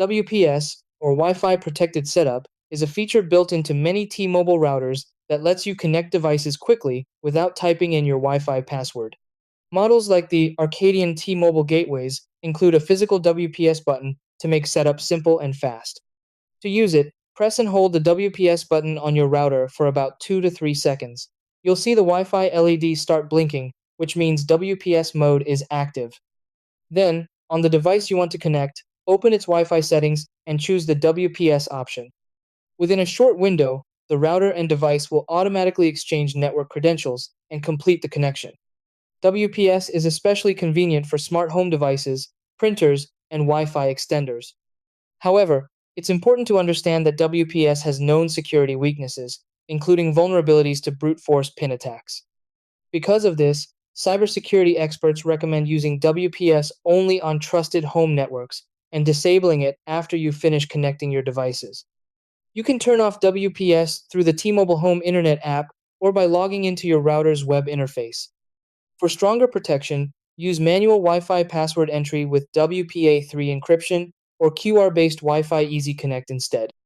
WPS, or Wi-Fi Protected Setup, is a feature built into many T-Mobile routers that lets you connect devices quickly without typing in your Wi-Fi password. Models like the Arcadian T-Mobile gateways include a physical WPS button to make setup simple and fast. To use it, press and hold the WPS button on your router for about 2 to 3 seconds. You'll see the Wi-Fi LED start blinking, which means WPS mode is active. Then, on the device you want to connect, open its Wi-Fi settings and choose the WPS option. Within a short window, the router and device will automatically exchange network credentials and complete the connection. WPS is especially convenient for smart home devices, printers, and Wi-Fi extenders. However, it's important to understand that WPS has known security weaknesses, including vulnerabilities to brute force PIN attacks. Because of this, cybersecurity experts recommend using WPS only on trusted home networks and disabling it after you finish connecting your devices. You can turn off WPS through the T-Mobile Home Internet app or by logging into your router's web interface. For stronger protection, use manual Wi-Fi password entry with WPA3 encryption or QR-based Wi-Fi Easy Connect instead.